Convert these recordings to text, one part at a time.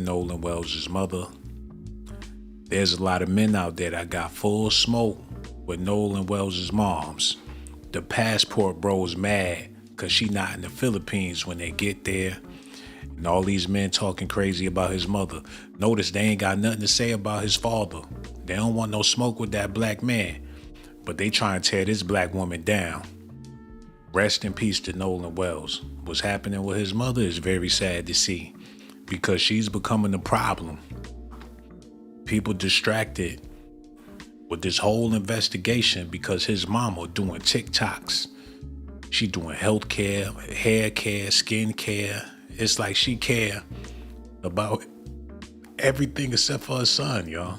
Nolan Wells' mother. There's a lot of men out there that got full smoke with Nolan Wells' moms. The passport bro's mad because she not in the Philippines when they get there. And all these men talking crazy about his mother. Notice they ain't got nothing to say about his father. They don't want no smoke with that black man. But they try and tear this black woman down. Rest in peace to Nolan Wells. What's happening with his mother is very sad to see because she's becoming a problem. People distracted with this whole investigation because his mama doing TikToks. She doing health care, hair care, skin care. It's like she care about everything except for her son, y'all.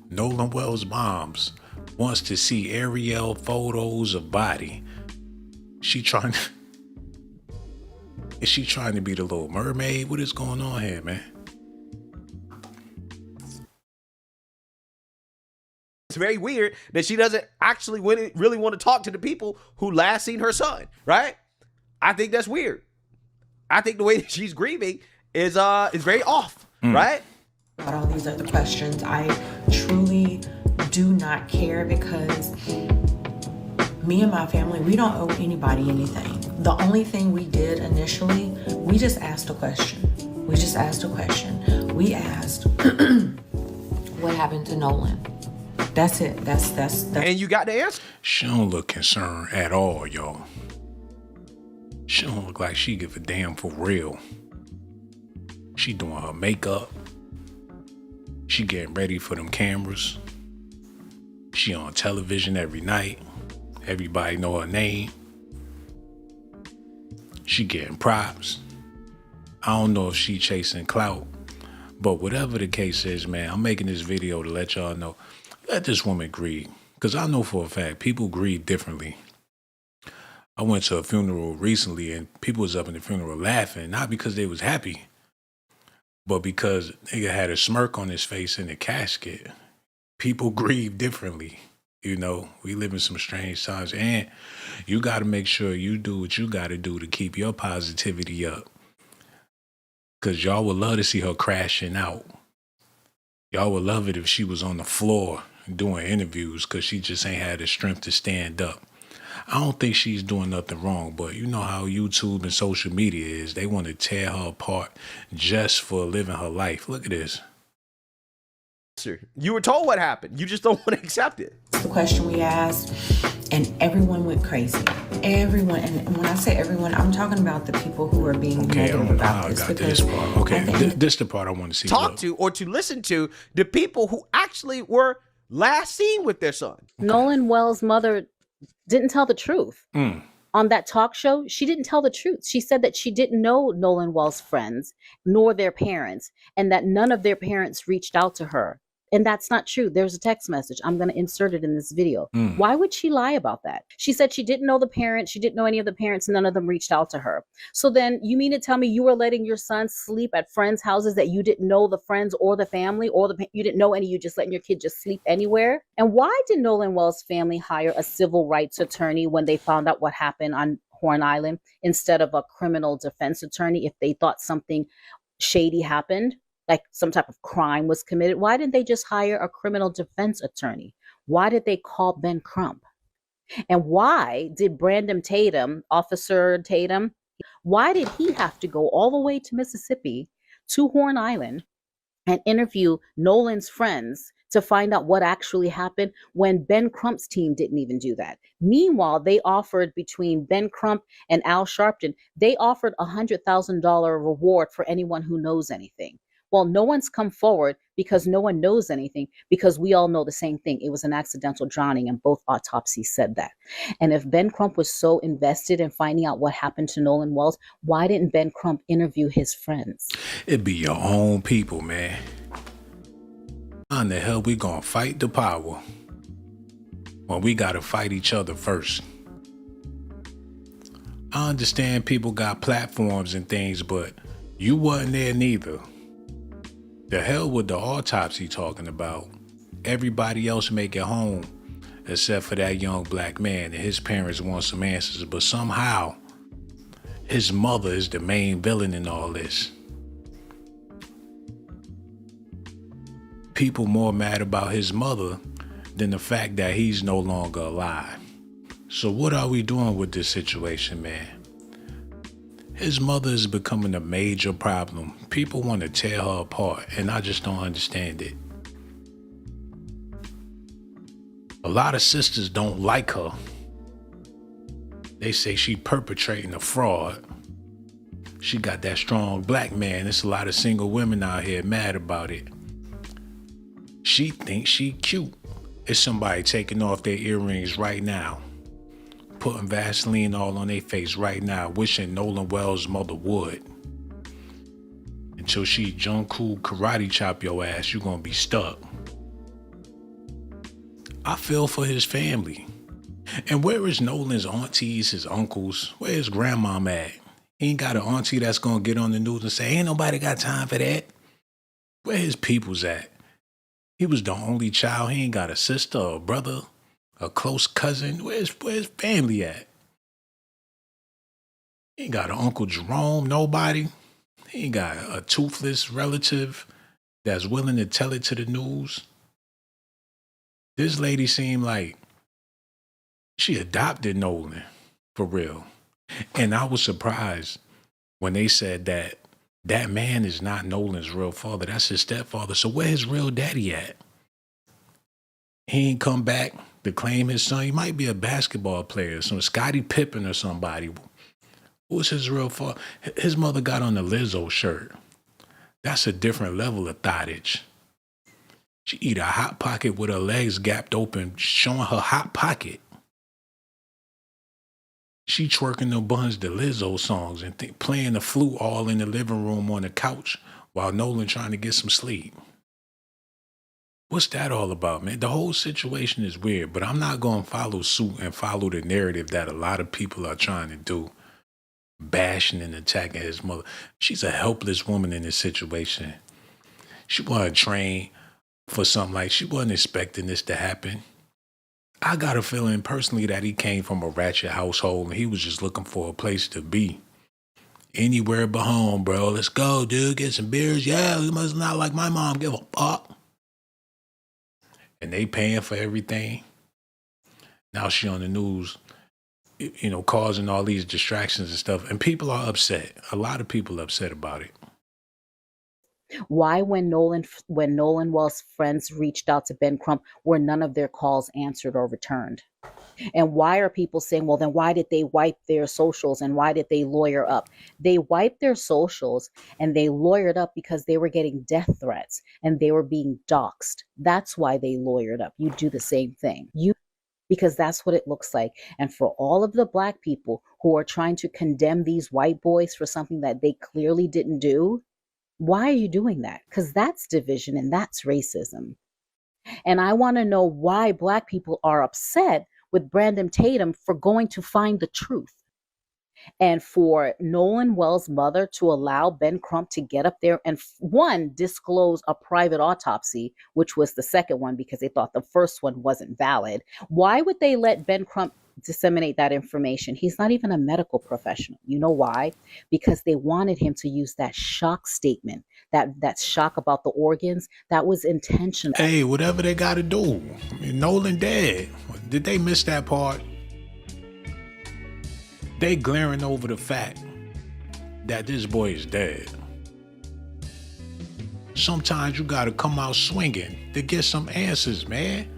Nolan Wells' moms wants to see Ariel photos of body. Is she trying to be the Little Mermaid? What is going on here, man? It's very weird that she doesn't actually really want to talk to the people who last seen her son, right? I think that's weird. I think the way that she's grieving is very off, right? About all these other questions, I truly do not care because me and my family, we don't owe anybody anything. The only thing we did initially, we just asked a question. We asked, what happened to Nolan? That's it. That's. And you got the answer. She don't look concerned at all, y'all. She don't look like she give a damn for real. She doing her makeup. She getting ready for them cameras. She on television every night. Everybody know her name. She getting props. I don't know if she chasing clout, but whatever the case is, man, I'm making this video to let y'all know. Let this woman grieve, because I know for a fact people grieve differently. I went to a funeral recently and people was up in the funeral laughing, not because they was happy, but because nigga had a smirk on his face in the casket. People grieve differently. You know, we live in some strange times, and you got to make sure you do what you got to do to keep your positivity up, because y'all would love to see her crashing out. Y'all would love it if she was on the floor doing interviews because she just ain't had the strength to stand up. I don't think she's doing nothing wrong, but you know how YouTube and social media is. They want to tear her apart just for living her life. Look at this. You were told what happened. You just don't want to accept it. The question we asked, and everyone went crazy. Everyone, and when I say everyone, I'm talking about the people who are being negative about this. This part. Okay, this the part I want to see. Talk to or to listen to the people who actually were last seen with their son. Nolan Wells' mother didn't tell the truth. On that talk show, she didn't tell the truth. She said that she didn't know Nolan Wells' friends, nor their parents, and that none of their parents reached out to her. And that's not true. There's a text message. I'm going to insert it in this video. Why would she lie about that? She said she didn't know the parents. She didn't know any of the parents. None of them reached out to her. So then you mean to tell me you were letting your son sleep at friends' houses that you didn't know the friends or the family or you didn't know any, you just letting your kid just sleep anywhere? And why did Nolan Wells' family hire a civil rights attorney when they found out what happened on Horn Island instead of a criminal defense attorney if they thought something shady happened? Like some type of crime was committed? Why didn't they just hire a criminal defense attorney? Why did they call Ben Crump? And why did Brandon Tatum, Officer Tatum, why did he have to go all the way to Mississippi to Horn Island and interview Nolan's friends to find out what actually happened when Ben Crump's team didn't even do that? Meanwhile, they offered, between Ben Crump and Al Sharpton, they offered a $100,000 reward for anyone who knows anything. Well, no one's come forward because no one knows anything, because we all know the same thing. It was an accidental drowning, and both autopsies said that. And if Ben Crump was so invested in finding out what happened to Nolan Wells, why didn't Ben Crump interview his friends? It be your own people, man. How in the hell we gonna fight the power when we gotta fight each other first? I understand people got platforms and things, but you wasn't there neither. The hell with the autopsy talking about. Everybody else make it home except for that young black man, and his parents want some answers, but somehow his mother is the main villain in all this. people more mad about his mother than the fact that he's no longer alive. So what are we doing with this situation, man? His mother is becoming a major problem. People want to tear her apart, and I just don't understand it. A lot of sisters don't like her. They say she perpetrating a fraud. She got that strong black man. There's a lot of single women out here mad about it. She thinks she cute. It's somebody taking off their earrings right now, putting Vaseline all on their face right now, wishing Nolan Wells' mother would. Until she Jungkook karate chop your ass, you gonna be stuck. I feel for his family. And where is Nolan's aunties, his uncles? Where is grandmom at? He ain't got an auntie that's gonna get on the news and say, ain't nobody got time for that. Where his peoples at? He was the only child. He ain't got a sister or a brother, a close cousin. Where's family at? He ain't got an Uncle Jerome, nobody. He ain't got a toothless relative that's willing to tell it to the news. This lady seemed like she adopted Nolan, for real. And I was surprised when they said that that man is not Nolan's real father. That's his stepfather. So where his real daddy at? He ain't come back to claim his son. He might be a basketball player, some Scottie Pippen or somebody. Who's his real father? His mother got on the Lizzo shirt. That's a different level of thottage. She eat a Hot Pocket with her legs gapped open, showing her Hot Pocket. She twerking the buns to Lizzo songs and playing the flute all in the living room on the couch while Nolan trying to get some sleep. What's that all about, man? The whole situation is weird, but I'm not going to follow suit and follow the narrative that a lot of people are trying to do, bashing and attacking his mother. She's a helpless woman in this situation. She wasn't trained for something like she wasn't expecting this to happen. I got a feeling personally that he came from a ratchet household and he was just looking for a place to be. Anywhere but home, bro. Let's go, dude. Get some beers. Yeah, it must not like my mom. Give a fuck. And they paying for everything. Now she on the news, you know, causing all these distractions and stuff. And people are upset. A lot of people are upset about it. Why, when Nolan Wells' friends reached out to Ben Crump, were none of their calls answered or returned? And why are people saying, well, then why did they wipe their socials and why did they lawyer up? They wiped their socials and they lawyered up because they were getting death threats and they were being doxxed. That's why they lawyered up. You do the same thing. Because that's what it looks like. And for all of the Black people who are trying to condemn these white boys for something that they clearly didn't do, why are you doing that? Because that's division and that's racism. And I want to know why Black people are upset with Brandon Tatum for going to find the truth. And for Nolan Wells' mother to allow Ben Crump to get up there and disclose a private autopsy, which was the second one because they thought the first one wasn't valid. Why would they let Ben Crump disseminate that information? He's not even a medical professional. You know why? Because they wanted him to use that shock statement, that shock about the organs. That was intentional. Hey, whatever they got to do. I mean, Nolan dead. Did they miss that part? They glaring over the fact that this boy is dead. Sometimes you got to come out swinging to get some answers, man.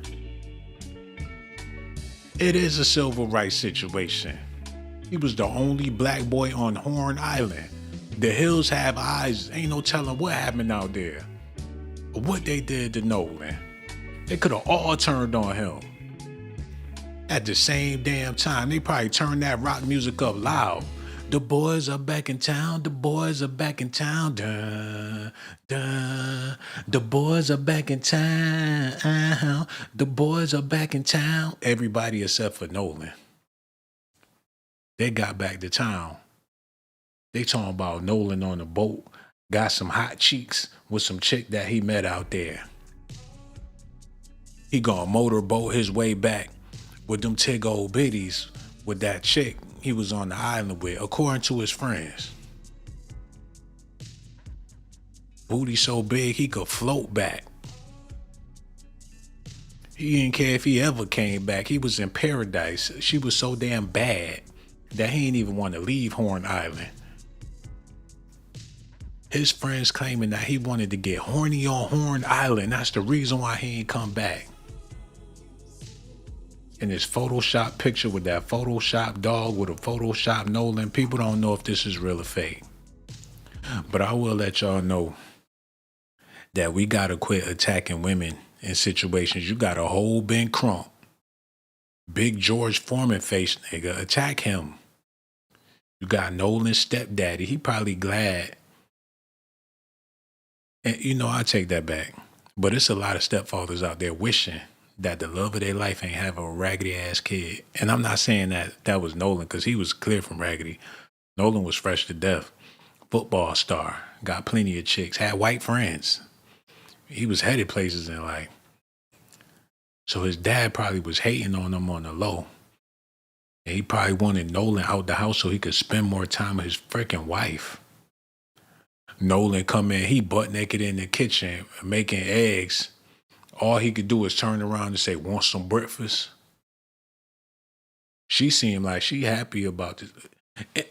It is a civil rights situation. He was the only Black boy on Horn Island. The hills have eyes. Ain't no telling what happened out there. But what they did to Nolan, they could have all turned on him. At the same damn time, they probably turned that rock music up loud. The boys are back in town. The boys are back in town. Dun, dun. The boys are back in town. Uh-huh. The boys are back in town. Everybody except for Nolan. They got back to town. They talking about Nolan on the boat. Got some hot cheeks with some chick that he met out there. He gonna motorboat his way back with them tig old biddies with that chick he was on the island with, according to his friends. Booty so big he could float back. He didn't care if he ever came back. He was in paradise. She was so damn bad that he didn't even want to leave Horn Island. His friends claiming that he wanted to get horny on Horn Island. That's the reason why he ain't come back. And this Photoshop picture with that Photoshop dog with a Photoshop Nolan, people don't know if this is real or fake. But I will let y'all know that we gotta quit attacking women in situations. You got a whole Ben Crump, big George Foreman face nigga, attack him. You got Nolan's stepdaddy, he probably glad. And you know, I take that back. But it's a lot of stepfathers out there wishing that the love of their life ain't have a raggedy ass kid. And I'm not saying that was Nolan, because he was clear from raggedy. Nolan was fresh to death. Football star, got plenty of chicks, had white friends. He was headed places in life. So his dad probably was hating on him on the low. And he probably wanted Nolan out the house so he could spend more time with his freaking wife. Nolan come in, he butt naked in the kitchen making eggs. All he could do is turn around and say, "Want some breakfast?" She seemed like she happy about this.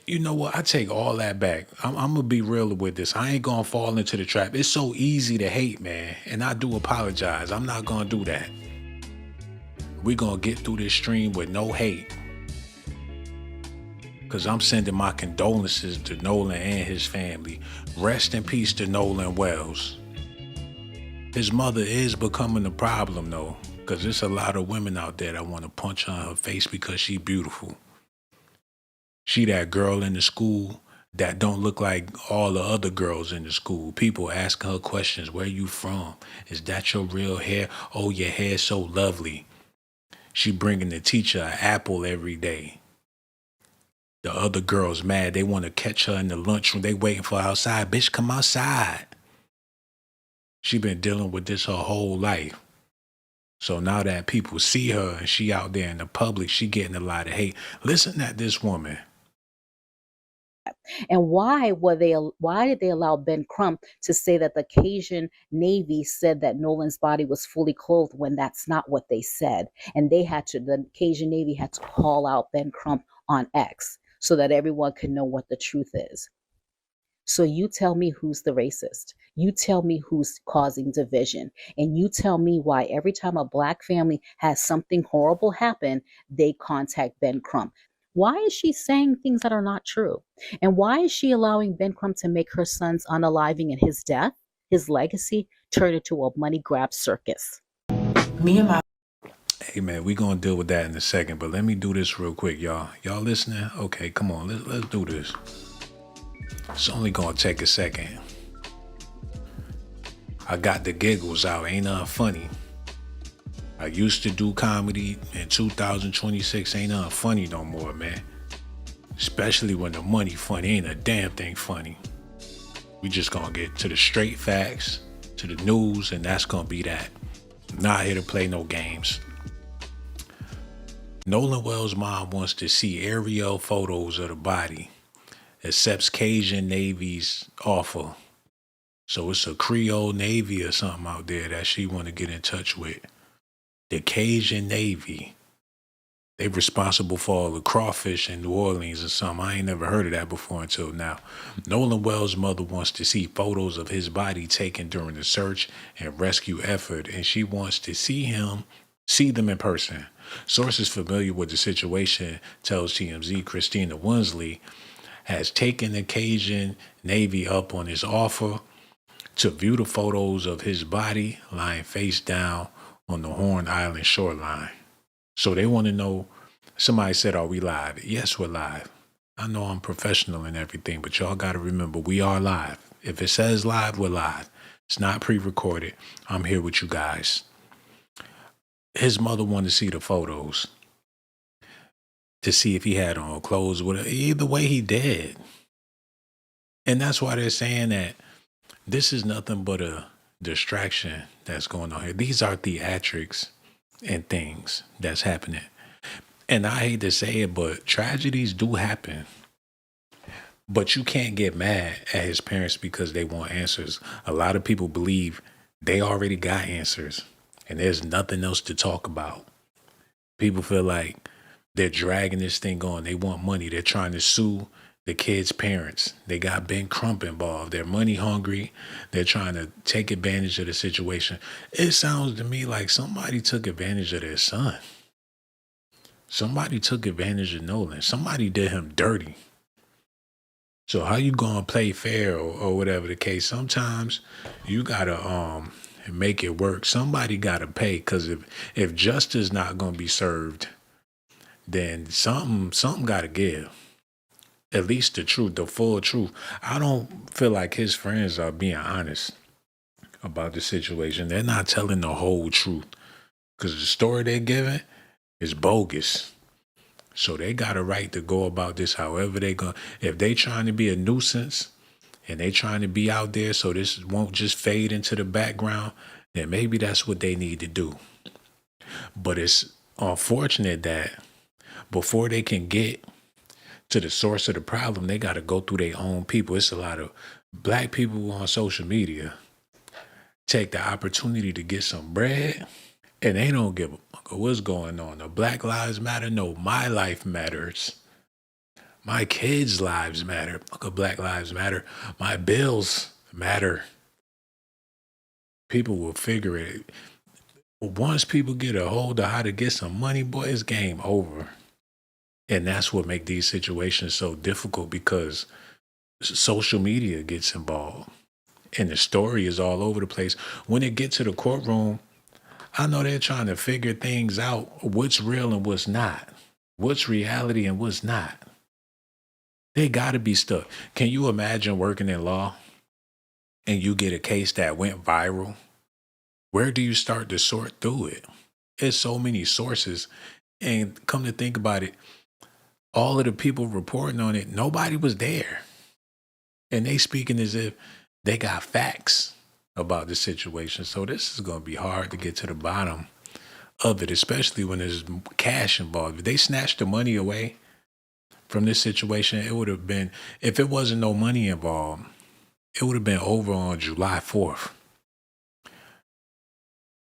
You know what? I take all that back. I'm going to be real with this. I ain't going to fall into the trap. It's so easy to hate, man. And I do apologize. I'm not going to do that. We're going to get through this stream with no hate. Because I'm sending my condolences to Nolan and his family. Rest in peace to Nolan Wells. His mother is becoming a problem, though. Because there's a lot of women out there that want to punch her in her face because she beautiful. She that girl in the school that don't look like all the other girls in the school. People asking her questions. Where you from? Is that your real hair? Oh, your hair's so lovely. She bringing the teacher an apple every day. The other girls mad. They want to catch her in the lunchroom. They waiting for her outside. Bitch, come outside. She been dealing with this her whole life. So now that people see her and she out there in the public, she getting a lot of hate. Listen at this woman. And why did they allow Ben Crump to say that the Cajun Navy said that Nolan's body was fully clothed when that's not what they said? And the Cajun Navy had to call out Ben Crump on X so that everyone could know what the truth is. So you tell me who's the racist. You tell me who's causing division. And you tell me why every time a Black family has something horrible happen, they contact Ben Crump. Why is she saying things that are not true? And why is she allowing Ben Crump to make her son's unaliving and his death, his legacy, turn into a money grab circus? Me and my Hey, man, we going to deal with that in a second, but let me do this real quick, y'all. Y'all listening? Okay, come on, let's do this. It's only going to take a second. I got the giggles out. Ain't nothing funny. I used to do comedy in 2026. Ain't nothing funny no more, man. Especially when the money funny. Ain't a damn thing funny. We just gonna get to the straight facts, to the news, and that's gonna be that. Not here to play no games. Nolan Wells' mom wants to see aerial photos of the body. Accepts Cajun Navy's offer. So it's a Creole Navy or something out there that she want to get in touch with. The Cajun Navy. They responsible for all the crawfish in New Orleans or something. I ain't never heard of that before until now. Nolan Wells' mother wants to see photos of his body taken during the search and rescue effort, and she wants to see them in person. Sources familiar with the situation tells TMZ Christina Winsley has taken the Cajun Navy up on his offer to view the photos of his body lying face down on the Horn Island shoreline. So they want to know, somebody said, are we live? Yes, we're live. I know I'm professional and everything, but y'all got to remember, we are live. If it says live, we're live. It's not pre-recorded. I'm here with you guys. His mother wanted to see the photos to see if he had on clothes. Either way, he did. And that's why they're saying that this is nothing but a distraction that's going on here. These are theatrics and things that's happening. And I hate to say it, but tragedies do happen. But you can't get mad at his parents because they want answers. A lot of people believe they already got answers. and there's nothing else to talk about. People feel like they're dragging this thing on. They want money. They're trying to sue the kids' parents. They got Ben Crump involved. They're money hungry. They're trying to take advantage of the situation. It sounds to me like somebody took advantage of their son. Somebody took advantage of Nolan. Somebody did him dirty. So how you gonna play fair or whatever the case? Sometimes you gotta make it work. Somebody gotta pay, because if justice not gonna be served, then something gotta give. At least the truth, the full truth. I don't feel like his friends are being honest about the situation. They're not telling the whole truth, because the story they're giving is bogus. So they got a right to go about this however they go. If they trying to be a nuisance and they trying to be out there so this won't just fade into the background, then maybe that's what they need to do. But it's unfortunate that before they can get to the source of the problem, they got to go through their own people. It's a lot of black people on social media take the opportunity to get some bread, and they don't give a fuck what's going on. The Black Lives Matter. No, my life matters. My kids' lives matter. Fuck, Black Lives Matter. My bills matter. People will figure it. Once people get a hold of how to get some money, boy, it's game over. And that's what makes these situations so difficult, because social media gets involved and the story is all over the place. When it gets to the courtroom, I know they're trying to figure things out, what's real and what's not, what's reality and what's not. They got to be stuck. Can you imagine working in law and you get a case that went viral? Where do you start to sort through it? There's so many sources. And come to think about it, all of the people reporting on it, nobody was there. And they speaking as if they got facts about the situation. So this is going to be hard to get to the bottom of it, especially when there's cash involved. If they snatched the money away from this situation, it would have been, if it wasn't no money involved, it would have been over on July 4th.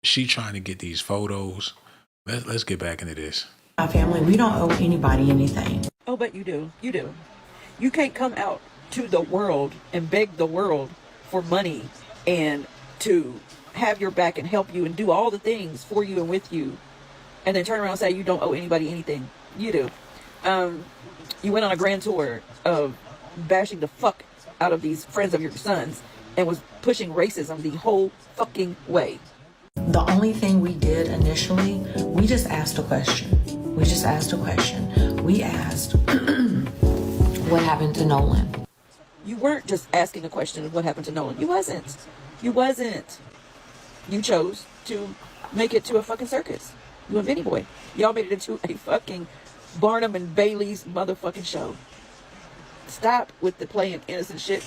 She trying to get these photos. Let's get back into this. My family, we don't owe anybody anything. Oh, but you do. You do. You can't come out to the world and beg the world for money and to have your back and help you and do all the things for you and with you, and then turn around and say you don't owe anybody anything. You do. You went on a grand tour of bashing the fuck out of these friends of your sons and was pushing racism the whole fucking way. The only thing we did initially, we just asked a question. We asked, what happened to Nolan? You weren't just asking a question of what happened to Nolan. You wasn't. You chose to make it to a fucking circus. You and Vinny Boy. Y'all made it into a fucking Barnum and Bailey's motherfucking show. Stop with the playing innocent shit.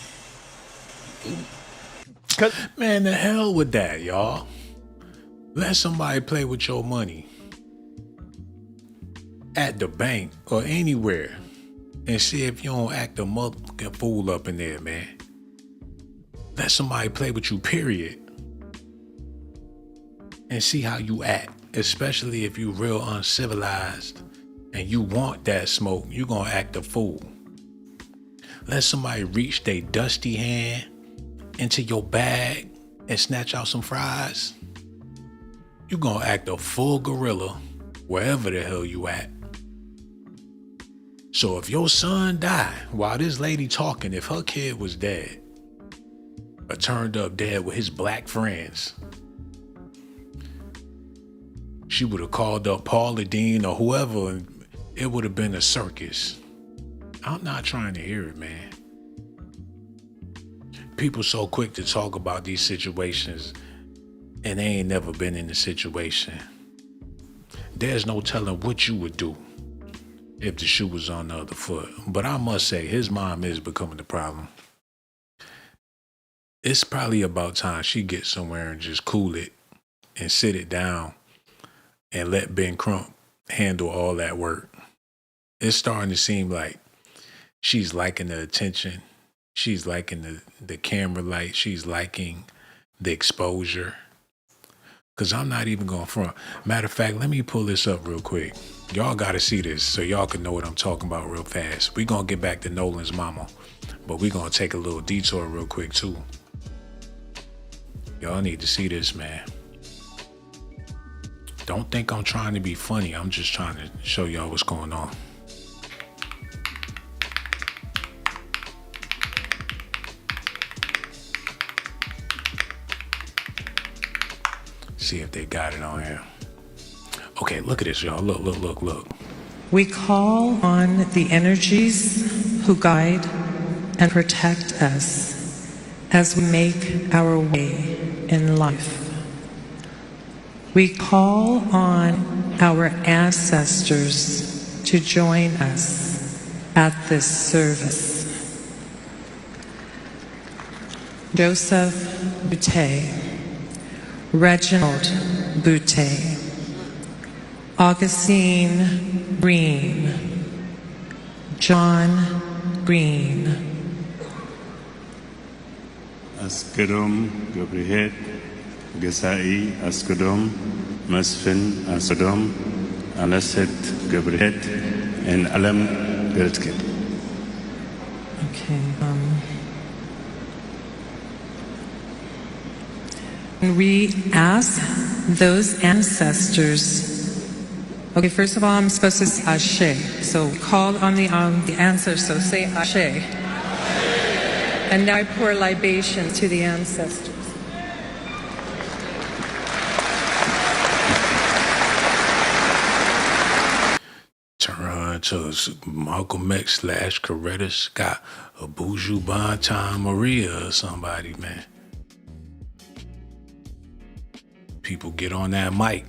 Man, the hell with that, y'all. Let somebody play with your money at the bank or anywhere and see if you don't act a motherfucking fool up in there, man. Let somebody play with you, period. And see how you act, especially if you real uncivilized and you want that smoke, you gonna act a fool. Let somebody reach their dusty hand into your bag and snatch out some fries. You gonna act a full gorilla wherever the hell you at. So if your son died while this lady talking, if her kid was dead or turned up dead with his black friends, she would have called up Paula Dean or whoever, and it would have been a circus. I'm not trying to hear it, man. People so quick to talk about these situations and they ain't never been in the situation. There's no telling what you would do if the shoe was on the other foot. But I must say, his mom is becoming the problem. It's probably about time she gets somewhere and just cool it and sit it down and let Ben Crump handle all that work. It's starting to seem like she's liking the attention. She's liking the camera light. She's liking the exposure. Because I'm not even going front. Matter of fact, let me pull this up real quick. Y'all got to see this so y'all can know what I'm talking about real fast. We going to get back to Nolan's mama, but we going to take a little detour real quick too. Y'all need to see this, man. Don't think I'm trying to be funny. I'm just trying to show y'all what's going on. See if they got it on here. Okay, look at this, y'all. Look. We call on the energies who guide and protect us as we make our way in life. We call on our ancestors to join us at this service. Joseph Boutte, Reginald Boutte, Augustine Green, John Green, Askedom Gabriel Gesai Askedom Masfin Askedom Alaset Gabriel and Alam Gertke. Okay. We ask those ancestors. Okay, first of all, I'm supposed to say Ashe. So call on the ancestors. So say Ashe. And now I pour libation to the ancestors. Turn her into Malcolm X / Coretta Scott, a Buju Banton Maria or somebody, man. People get on that mic.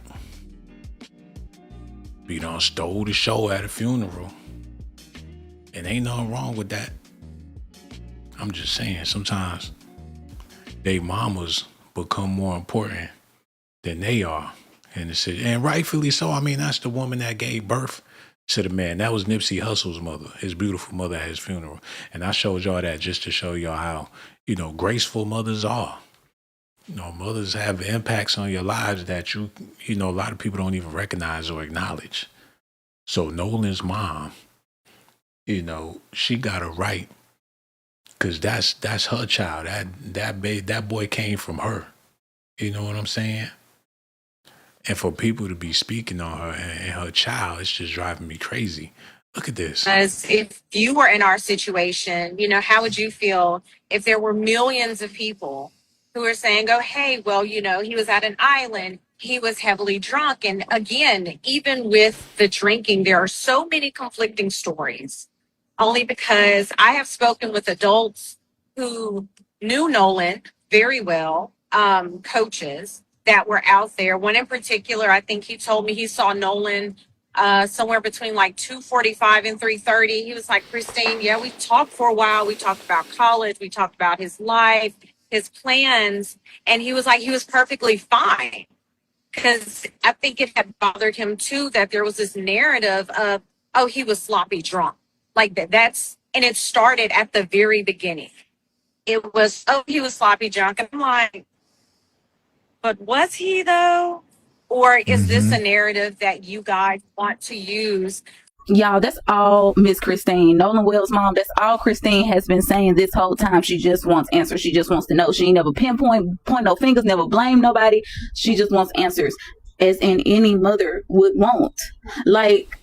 You done stole the show at a funeral. And ain't nothing wrong with that. I'm just saying, sometimes they mamas become more important than they are in the city. And rightfully so. I mean, that's the woman that gave birth to the man. That was Nipsey Hussle's mother, his beautiful mother at his funeral. And I showed y'all that just to show y'all how, graceful mothers are. Mothers have impacts on your lives that a lot of people don't even recognize or acknowledge. So Nolan's mom, she got a right, because that's her child. That boy came from her. You know what I'm saying? And for people to be speaking on her and her child, it's just driving me crazy. Look at this. As if you were in our situation, how would you feel if there were millions of people who were saying, oh, hey, well, he was at an island, he was heavily drunk. And again, even with the drinking, there are so many conflicting stories, only because I have spoken with adults who knew Nolan very well, coaches that were out there. One in particular, I think he told me he saw Nolan somewhere between like 2:45 and 3:30. He was like, Christine, yeah, we talked for a while. We talked about college. We talked about his life, his plans. And he was like, he was perfectly fine. Because I think it had bothered him too that there was this narrative of, oh, he was sloppy drunk. Like and it started at the very beginning. It was, oh, he was sloppy drunk. And I'm like, but was he though? Or is this a narrative that you guys want to use? Y'all, that's all Miss Christine, Nolan Wells' mom. That's all Christine has been saying this whole time. She just wants answers. She just wants to know. She ain't never point no fingers, never blame nobody. She just wants answers, as in any mother would want. Like,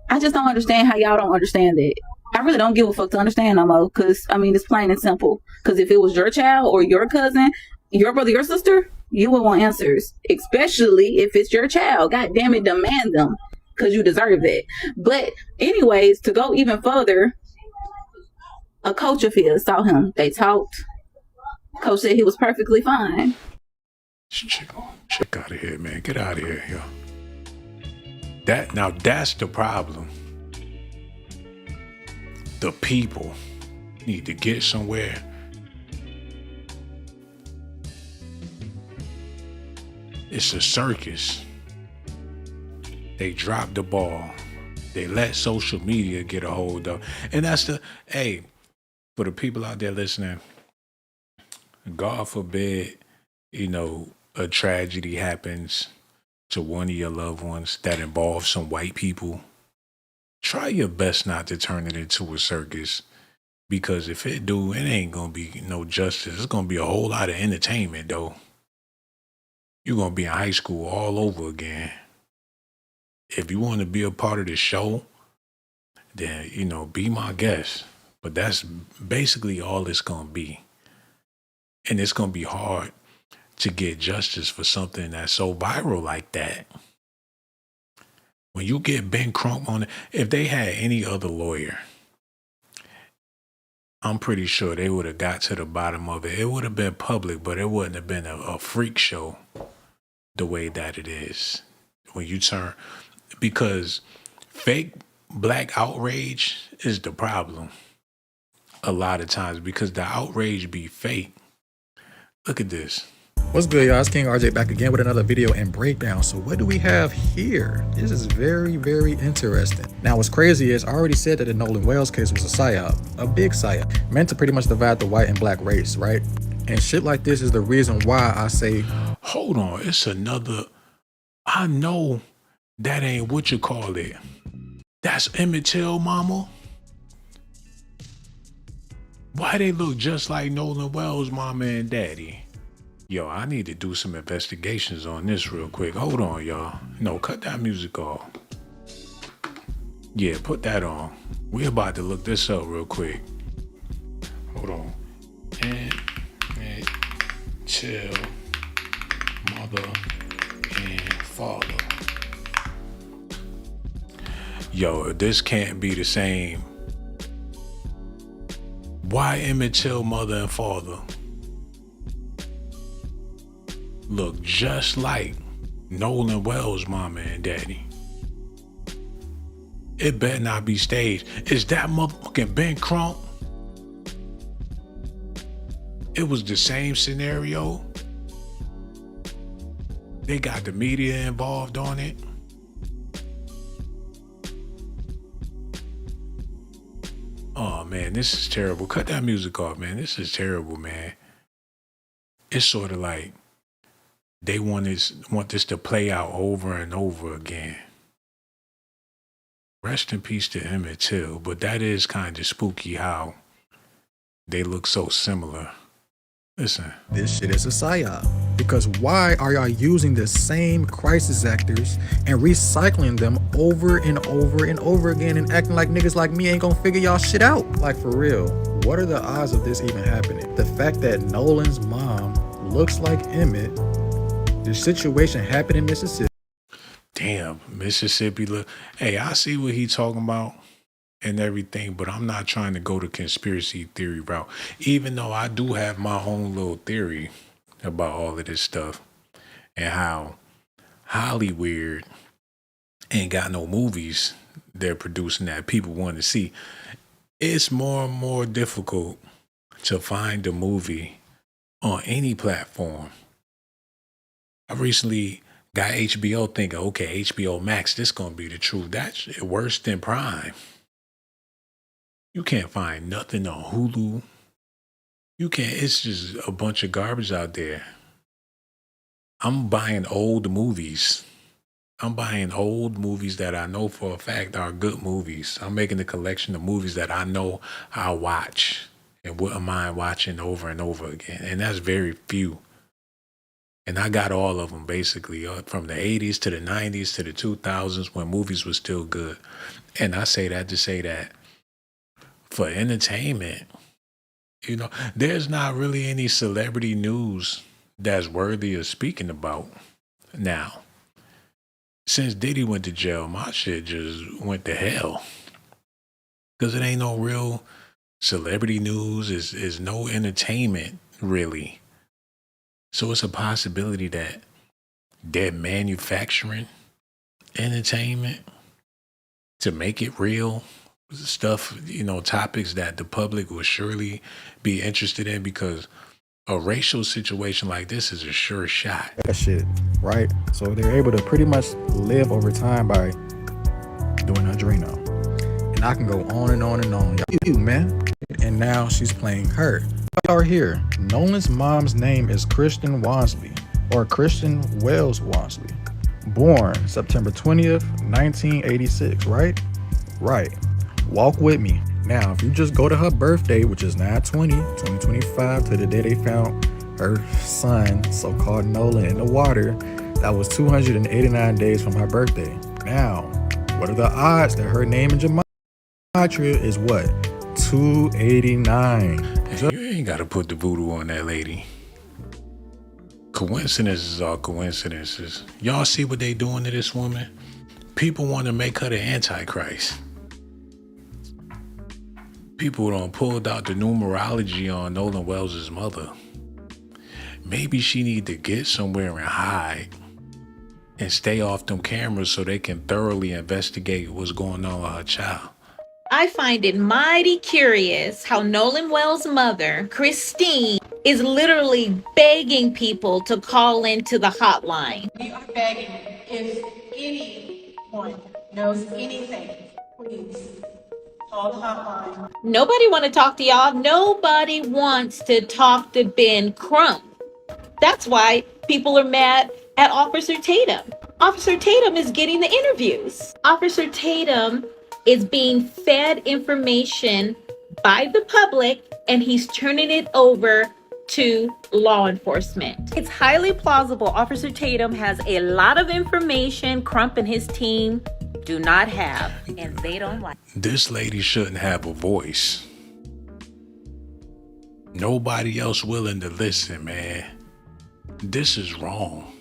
I just don't understand how y'all don't understand that. I really don't give a fuck to understand no more, because, it's plain and simple. Because if it was your child or your cousin, your brother, your sister, you would want answers, especially if it's your child. God damn it, demand them, because you deserve that. But anyways, to go even further, a coach of his saw him. They talked. Coach said he was perfectly fine. Check out of here, man. Get out of here, yo. That's the problem. The people need to get somewhere. It's a circus. They dropped the ball. They let social media get a hold of. And that's for the people out there listening, God forbid, a a tragedy happens to one of your loved ones that involves some white people, try your best not to turn it into a circus. Because if it do, it ain't gonna be no justice. It's gonna be a whole lot of entertainment though. You're gonna be in high school all over again. If you want to be a part of the show, then, be my guest. But that's basically all it's gonna be. And it's gonna be hard to get justice for something that's so viral like that. When you get Ben Crump on it, if they had any other lawyer, I'm pretty sure they would have got to the bottom of it. It would have been public, but it wouldn't have been a freak show the way that it is. When you turn, because fake black outrage is the problem a lot of times, because the outrage be fake. Look at this. What's good, y'all? It's King RJ back again with another video and breakdown. So what do we have here? This is very, very interesting. Now, what's crazy is I already said that the Nolan Wells case was a psyop, a big psyop, meant to pretty much divide the white and black race, right? And shit like this is the reason why I say, hold on, it's another. I know that ain't what you call it. That's Emmett Till, mama. Why they look just like Nolan Wells' mama and daddy? Yo, I need to do some investigations on this real quick. Hold on, y'all. No, cut that music off. Yeah, put that on. We about to look this up real quick. Hold on. And chill, mother and father. Yo, this can't be the same. Why Emmett Till mother and father look just like Nolan Wells' mama and daddy? It better not be staged. Is that motherfucking Ben Crump? It was the same scenario. They got the media involved on it. Oh man, this is terrible. Cut that music off, man. This is terrible, man. It's sort of like they want this to play out over and over again. Rest in peace to Emmett Till, but that is kind of spooky how they look so similar. Listen. this shit is a psyop. Because why are y'all using the same crisis actors and recycling them over and over and over again and acting like niggas like me ain't gonna figure y'all shit out? Like, for real, what are the odds of this even happening? The fact that Nolan's mom looks like Emmett, the situation happened in Mississippi. Damn, Mississippi look. Hey, I see what he talking about and everything, but I'm not trying to go the conspiracy theory route. Even though I do have my own little theory about all of this stuff and how Hollywood ain't got no movies they're producing that people want to see. It's more and more difficult to find a movie on any platform. I recently got HBO thinking, okay, HBO Max, this gonna be the truth. That's worse than Prime. You can't find nothing on Hulu. You can't, it's just a bunch of garbage out there. I'm buying old movies. I'm buying old movies that I know for a fact are good movies. I'm making a collection of movies that I know I'll watch and wouldn't mind watching over and over again. And that's very few. And I got all of them basically from the 80s to the 90s to the 2000s when movies were still good. And I say that to say that for entertainment, there's not really any celebrity news that's worthy of speaking about now. Since Diddy went to jail, my shit just went to hell. Because it ain't no real celebrity news, is no entertainment really. So it's a possibility that they're manufacturing entertainment to make it real. Stuff, topics that the public will surely be interested in, because a racial situation like this is a sure shot. That shit, right? So they're able to pretty much live over time by doing Adreno. And I can go on and on and on. You, man. And now she's playing her. Y'all are here. Nolan's mom's name is Kristen Wansby. or Christian Wells Walmsley, born September 20th, 1986, right? Right. Walk with me. Now, if you just go to her birthday, which is 9/20/2025, to the day they found her son, so-called Nolan, in the water, that was 289 days from her birthday. Now, what are the odds that her name in gematria is what? 289. Hey, you ain't gotta put the voodoo on that lady. Coincidences are coincidences. Y'all see what they doing to this woman? People want to make her the Antichrist. People done pulled out the numerology on Nolan Wells' mother. Maybe she need to get somewhere and hide and stay off them cameras so they can thoroughly investigate what's going on with her child. I find it mighty curious how Nolan Wells' mother, Christine, is literally begging people to call into the hotline. We are begging, if anyone knows anything, please call the hotline. Nobody want to talk to y'all. Nobody wants to talk to Ben Crump. That's why people are mad at Officer Tatum. Officer Tatum is getting the interviews. Officer Tatum is being fed information by the public, and he's turning it over to law enforcement. It's highly plausible Officer Tatum has a lot of information Crump and his team do not have, and they don't like. This lady shouldn't have a voice. Nobody else willing to listen, man. This is wrong.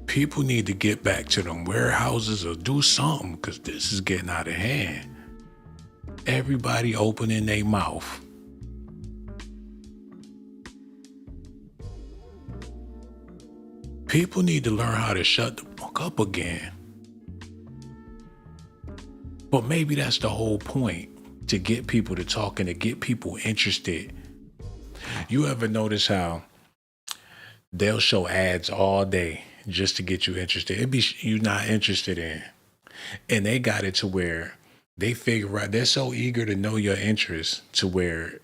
People need to get back to them warehouses or do something, because this is getting out of hand. Everybody opening their mouth. People need to learn how to shut the fuck up again. But maybe that's the whole point, to get people to talk and to get people interested. You ever notice how they'll show ads all day just to get you interested? It be you not interested in. And they got it to where they figure out, they're so eager to know your interests to where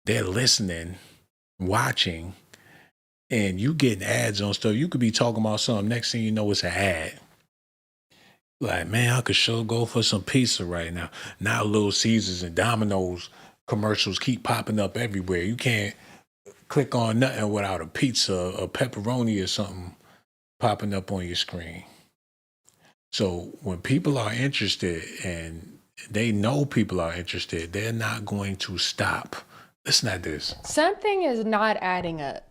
they're listening, watching, and you getting ads on stuff. You could be talking about something, next thing you know, it's an ad. Like, man, I could sure go for some pizza right now. Now Little Caesars and Domino's commercials keep popping up everywhere. You can't click on nothing without a pizza, a pepperoni or something popping up on your screen. So when people are interested and they know people are interested, they're not going to stop. Listen at this. Something is not adding up.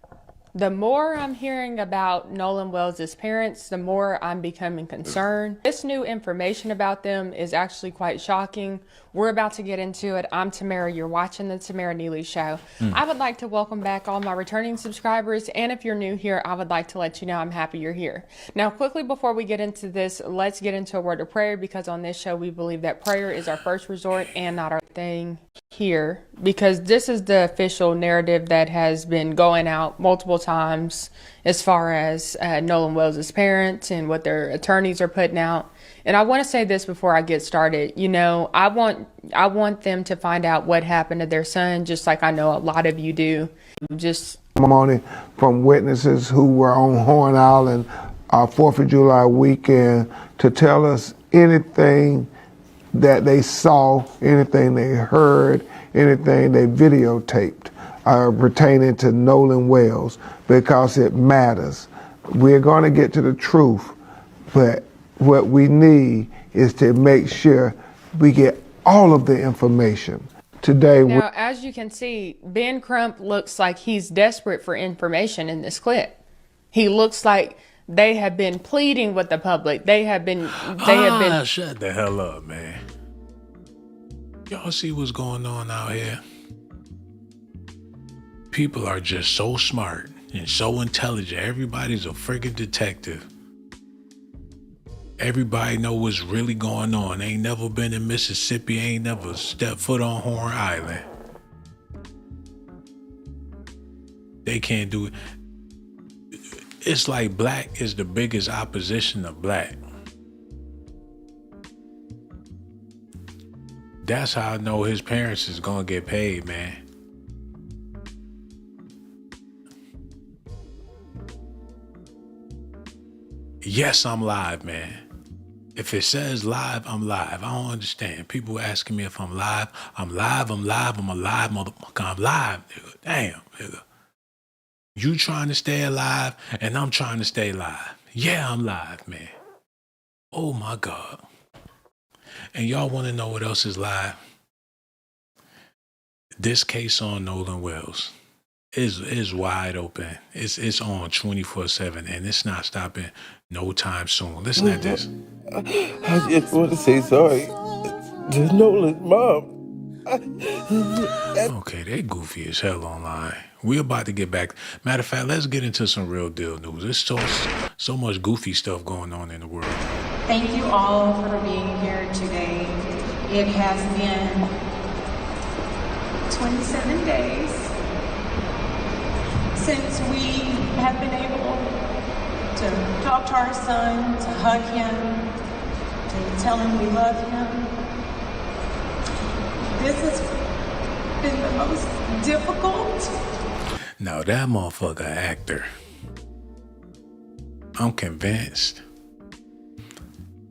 The more I'm hearing about Nolan Wells' parents, the more I'm becoming concerned. This new information about them is actually quite shocking. We're about to get into it. I'm Tamara. You're watching the Tamara Neely Show. I would like to welcome back all my returning subscribers. And if you're new here, I would like to let you know I'm happy you're here. Now, quickly before we get into this, let's get into a word of prayer, because on this show, we believe that prayer is our first resort and not our thing here, because this is the official narrative that has been going out multiple times as far as Nolan Wells' parents and what their attorneys are putting out. And I want to say this before I get started. You know, I want them to find out what happened to their son, just like I know a lot of you do. Just testimony from witnesses who were on Horn Island 4th of July weekend to tell us anything that they saw, anything they heard, anything they videotaped pertaining to Nolan Wells, because it matters. We're going to get to the truth, but what we need is to make sure we get all of the information. Today, now, as you can see, Ben Crump looks like he's desperate for information in this clip. He looks like they have been pleading with the public. They have been. Shut the hell up, man. Y'all see what's going on out here? People are just so smart and so intelligent. Everybody's a friggin' detective. Everybody know what's really going on. Ain't never been in Mississippi, ain't never stepped foot on Horn Island. They can't do it. It's like black is the biggest opposition of black. That's how I know his parents is gonna get paid, man. Yes, I'm live, man. If it says live, I'm live. I don't understand. People asking me if I'm live. I'm live, I'm live, I'm alive, motherfucker. I'm live, nigga. Damn, nigga. You trying to stay alive, and I'm trying to stay live. Yeah, I'm live, man. Oh my God. And y'all want to know what else is live? This case on Nolan Wells is wide open. It's on 24/7, and it's not stopping no time soon. Listen at this. I just want to say sorry to Nolan's mom. Okay, they goofy as hell online. We're about to get back. Matter of fact, let's get into some real deal news. There's so much goofy stuff going on in the world. Thank you all for being here today. It has been 27 days since we have been able to talk to our son, to hug him, to tell him we love him. This has been the most difficult. Now that motherfucker actor, I'm convinced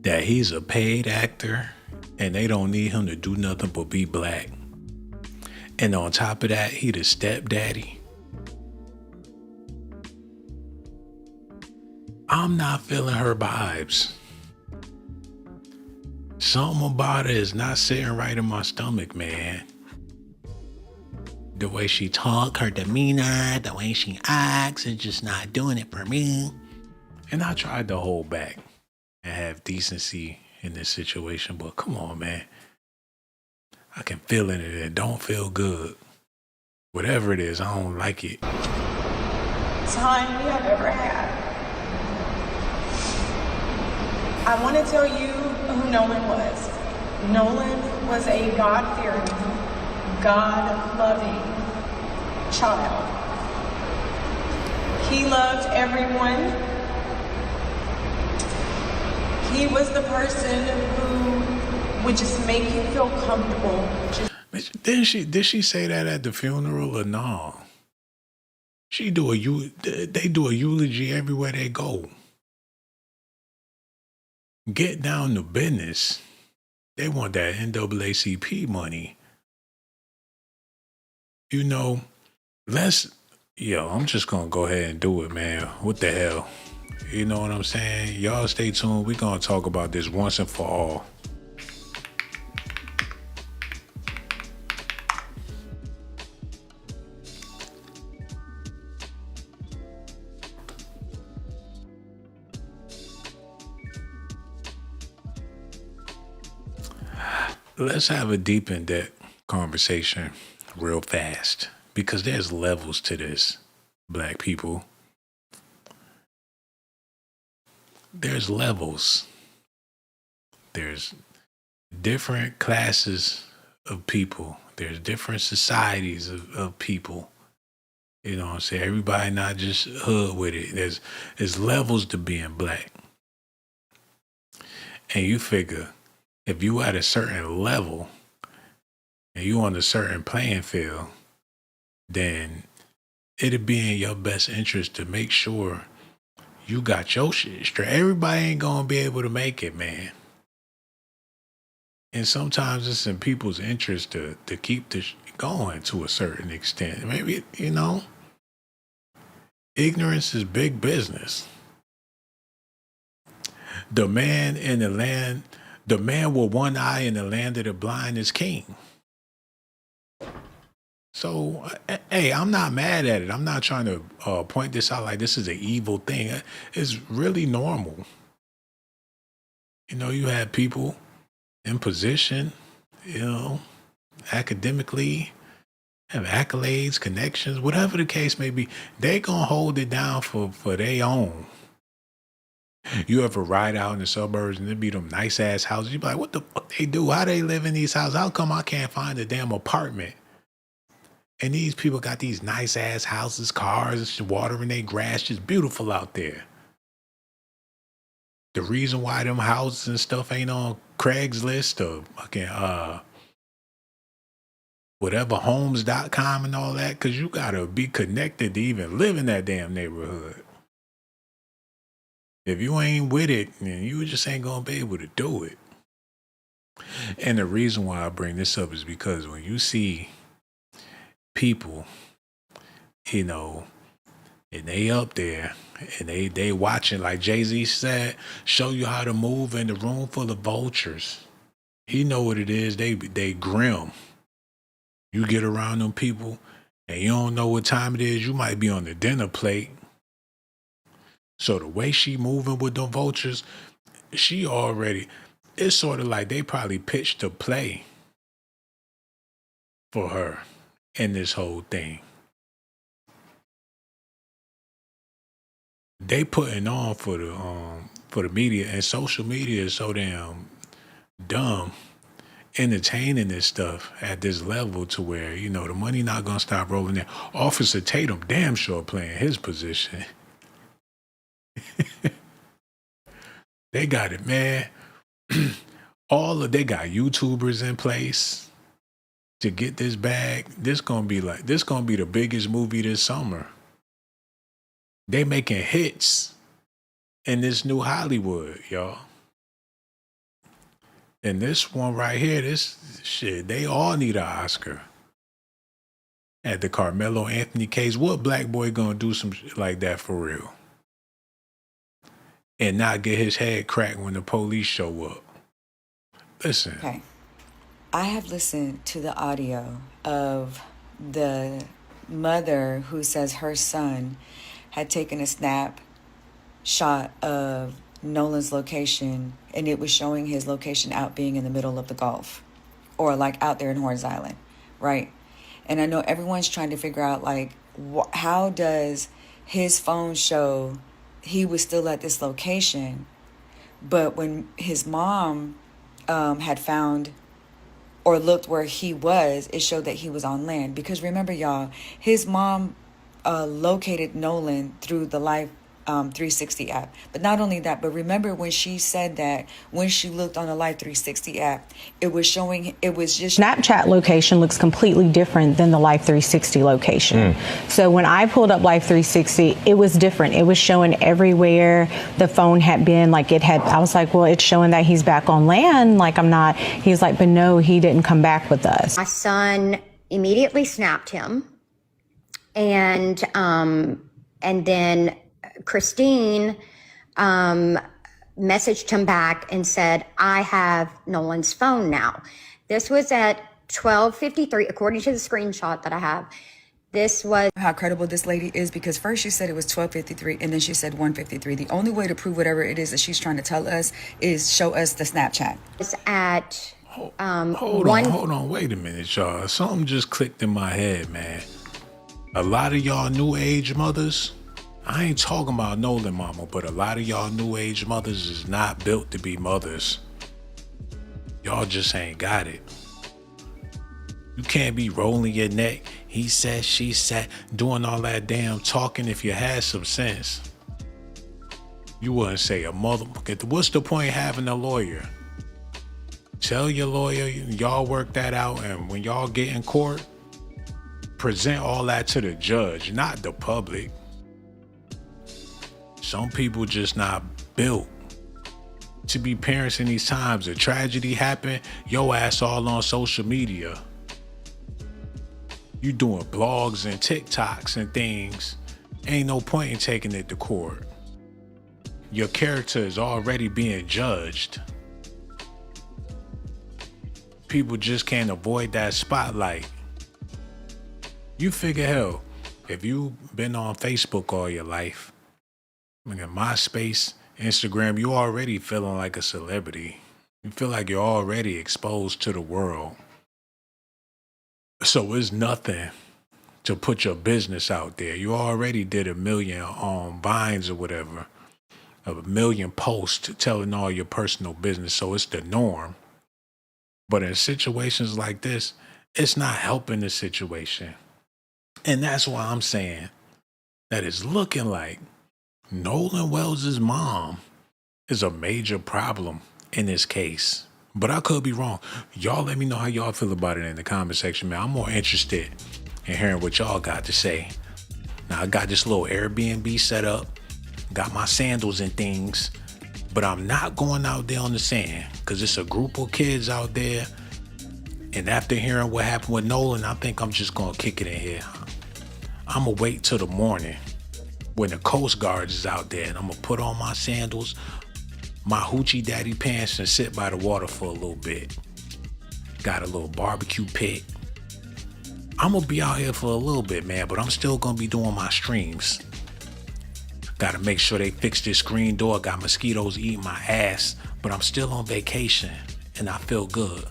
that he's a paid actor and they don't need him to do nothing but be black. And on top of that, he the stepdaddy. I'm not feeling her vibes. Something about it is not sitting right in my stomach, man. The way she talk, her demeanor, the way she acts, is just not doing it for me. And I tried to hold back and have decency in this situation, but come on, man. I can feel it and it don't feel good. Whatever it is, I don't like it. Time we have ever had. I want to tell you who Nolan was. Nolan was a God-fearing, God-loving child. He loved everyone. He was the person who would just make you feel comfortable. Did she say that at the funeral or no? They do a eulogy everywhere they go. Get down to business. They want that NAACP money. You know, I'm just gonna go ahead and do it, man. What the hell? You know what I'm saying? Y'all stay tuned. We're gonna talk about this once and for all. Let's have a deep in-depth conversation real fast because there's levels to this, black people. There's levels. There's different classes of people. There's different societies of people. You know what I'm saying? Everybody not just hood with it. There's levels to being black. And you figure if you at a certain level and you on a certain playing field, then it'd be in your best interest to make sure you got your shit straight. Everybody ain't gonna be able to make it, man. And sometimes it's in people's interest to keep this going to a certain extent. Maybe, ignorance is big business. The man with one eye in the land of the blind is king. So, hey, I'm not mad at it. I'm not trying to point this out like this is an evil thing. It's really normal. You have people in position, academically, have accolades, connections, whatever the case may be. They gonna hold it down for their own. You ever ride out in the suburbs and there be them nice ass houses? You be like, what the fuck they do? How they live in these houses? How come I can't find a damn apartment? And these people got these nice ass houses, cars, water in their grass, just beautiful out there. The reason why them houses and stuff ain't on Craigslist or fucking whatever homes.com and all that, because you gotta be connected to even live in that damn neighborhood. If you ain't with it, then you just ain't gonna be able to do it. And the reason why I bring this up is because when you see people, you know, and they up there and they watching, like Jay-Z said, show you how to move in the room full of vultures. You know what it is. They grim. You get around them people and you don't know what time it is. You might be on the dinner plate. So the way she moving with them vultures, she already, it's sort of like they probably pitched a play for her in this whole thing. They putting on for the media, and social media is so damn dumb, entertaining this stuff at this level to where, you know, the money not gonna stop rolling in. Officer Tatum damn sure playing his position. They got it, man. They got YouTubers in place to get this bag. This gonna be the biggest movie this summer. They making hits in this new Hollywood, y'all. And this one right here, this shit, they all need an Oscar. At the Carmelo Anthony case, what black boy gonna do some shit like that for real? And not get his head cracked when the police show up? Listen. Okay. I have listened to the audio of the mother who says her son had taken a snapshot of Nolan's location, and it was showing his location out being in the middle of the Gulf, or like out there in Horns Island, right? And I know everyone's trying to figure out, like, how does his phone show he was still at this location, but when his mom had found or looked where he was, it showed that he was on land. Because remember, y'all, his mom located Nolan through the Life 360 app. But not only that, but remember when she said that when she looked on the Life 360 app, it was showing, it was just... Snapchat location looks completely different than the Life 360 location. So when I pulled up Life 360, it was different. It was showing everywhere the phone had been. Like it had, I was like, well, it's showing that he's back on land. Like I'm not, he's like, but no, he didn't come back with us. My son immediately snapped him. And then Christine messaged him back and said, I have Nolan's phone now. This was at 12:53, according to the screenshot that I have. This was how credible this lady is, because first she said it was 12:53 and then she said 1:53. The only way to prove whatever it is that she's trying to tell us is show us the Snapchat. It's at hold on, wait a minute, y'all. Something just clicked in my head, man. A lot of y'all new age mothers, I ain't talking about Nolan mama, but a lot of y'all new age mothers is not built to be mothers. Y'all just ain't got it. You can't be rolling your neck, he said, she said, doing all that damn talking. If you had some sense, you wouldn't say a mother. What's the point of having a lawyer? Tell your lawyer, y'all work that out, and when y'all get in court, present all that to the judge, not the public. Some people just not built to be parents in these times. A tragedy happened, your ass all on social media. You doing blogs and TikToks and things. Ain't no point in taking it to court. Your character is already being judged. People just can't avoid that spotlight. You figure, hell, if you've been on Facebook all your life, MySpace, Instagram, you already feeling like a celebrity. You feel like you're already exposed to the world. So it's nothing to put your business out there. You already did 1 million vines or whatever, 1 million posts telling all your personal business. So it's the norm. But in situations like this, it's not helping the situation. And that's why I'm saying that it's looking like Nolan Wells' mom is a major problem in this case. But I could be wrong. Y'all let me know how y'all feel about it in the comment section, man. I'm more interested in hearing what y'all got to say. Now, I got this little Airbnb set up got my sandals and things, but I'm not going out there on the sand because it's a group of kids out there. And after hearing what happened with Nolan, I think I'm just gonna kick it in here. I'm gonna wait till the morning when the Coast Guard is out there, and I'm gonna put on my sandals, my hoochie daddy pants, and sit by the water for a little bit. Got a little barbecue pit. I'm gonna be out here for a little bit, man, but I'm still gonna be doing my streams. Gotta make sure they fix this screen door. Got mosquitoes eating my ass, but I'm still on vacation and I feel good.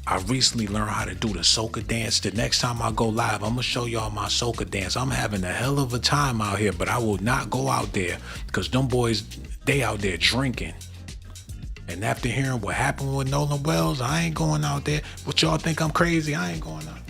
I recently learned how to do the soca dance. The next time I go live, I'm gonna show y'all my soca dance. I'm having a hell of a time out here, but I will not go out there because them boys, they out there drinking. And after hearing what happened with Nolan Wells, I ain't going out there. What y'all think I'm crazy? I ain't going out there.